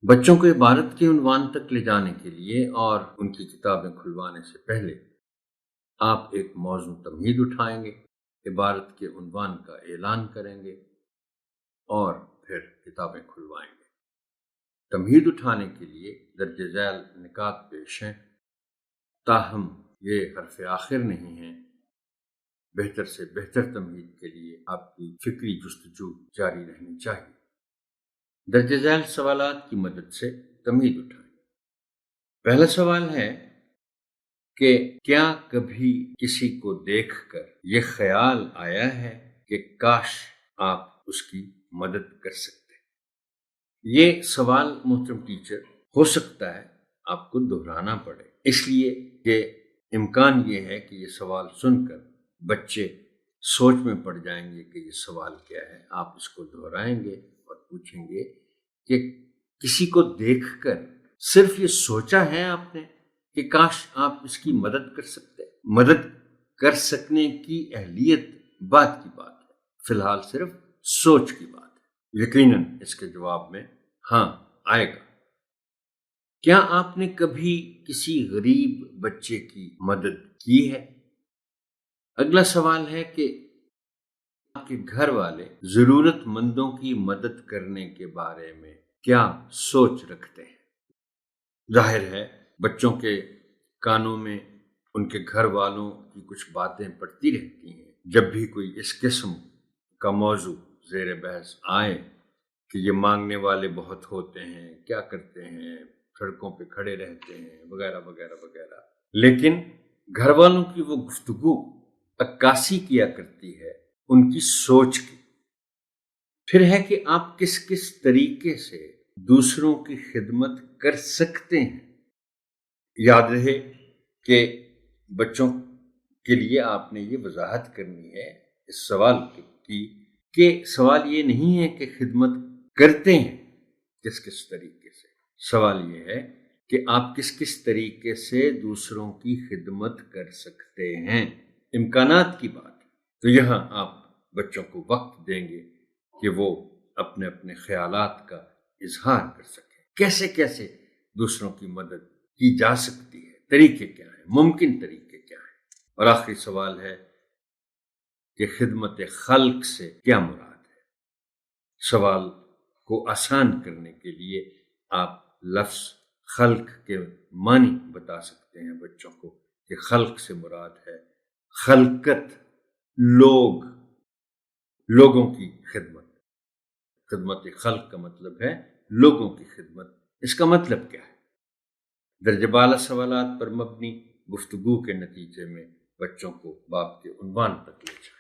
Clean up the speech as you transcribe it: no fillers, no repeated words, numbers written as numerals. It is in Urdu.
بچوں کو عبارت کے عنوان تک لے جانے کے لیے اور ان کی کتابیں کھلوانے سے پہلے آپ ایک موضوع تمہید اٹھائیں گے، عبارت کے عنوان کا اعلان کریں گے اور پھر کتابیں کھلوائیں گے۔ تمہید اٹھانے کے لیے درج ذیل نکات پیش ہیں، تاہم یہ حرف آخر نہیں ہیں۔ بہتر سے بہتر تمہید کے لیے آپ کی فکری جستجو جاری رہنی چاہیے۔ درج ذیل سوالات کی مدد سے تمہید اٹھائیں۔ پہلا سوال ہے کہ کیا کبھی کسی کو دیکھ کر یہ خیال آیا ہے کہ کاش آپ اس کی مدد کر سکتے؟ یہ سوال محترم ٹیچر ہو سکتا ہے آپ کو دہرانا پڑے، اس لیے کہ امکان یہ ہے کہ یہ سوال سن کر بچے سوچ میں پڑ جائیں گے کہ یہ سوال کیا ہے۔ آپ اس کو دہرائیں گے اور پوچھیں گے کہ کسی کو دیکھ کر صرف یہ سوچا ہے آپ نے کہ کاش آپ اس کی مدد کر سکتے؟ مدد کر سکنے کی اہلیت بات کی بات ہے، فی الحال صرف سوچ کی بات ہے۔ یقیناً اس کے جواب میں ہاں آئے گا۔ کیا آپ نے کبھی کسی غریب بچے کی مدد کی ہے؟ اگلا سوال ہے کہ آپ کے گھر والے ضرورت مندوں کی مدد کرنے کے بارے میں کیا سوچ رکھتے ہیں؟ ظاہر ہے بچوں کے کانوں میں ان کے گھر والوں کی کچھ باتیں پڑتی رہتی ہیں جب بھی کوئی اس قسم کا موضوع زیر بحث آئے کہ یہ مانگنے والے بہت ہوتے ہیں، کیا کرتے ہیں، سڑکوں پہ کھڑے رہتے ہیں، وغیرہ وغیرہ وغیرہ۔ لیکن گھر والوں کی وہ گفتگو عکاسی کیا کرتی ہے ان کی سوچ کی۔ پھر ہے کہ آپ کس کس طریقے سے دوسروں کی خدمت کر سکتے ہیں۔ یاد رہے کہ بچوں کے لیے آپ نے یہ وضاحت کرنی ہے اس سوال کی کہ سوال یہ نہیں ہے کہ خدمت کرتے ہیں کس کس طریقے سے، سوال یہ ہے کہ آپ کس کس طریقے سے دوسروں کی خدمت کر سکتے ہیں۔ امکانات کی بات ہے تو یہاں آپ بچوں کو وقت دیں گے کہ وہ اپنے اپنے خیالات کا اظہار کر سکیں، کیسے کیسے دوسروں کی مدد کی جا سکتی ہے، طریقے کیا ہیں، ممکن طریقے کیا ہیں۔ اور آخری سوال ہے کہ خدمت خلق سے کیا مراد ہے۔ سوال کو آسان کرنے کے لیے آپ لفظ خلق کے معنی بتا سکتے ہیں بچوں کو کہ خلق سے مراد ہے خلقت، لوگوں کی خدمت۔ خدمت خلق کا مطلب ہے لوگوں کی خدمت۔ اس کا مطلب کیا ہے؟ درجہ بالا سوالات پر مبنی گفتگو کے نتیجے میں بچوں کو باب کے عنوان تک لے جائیں۔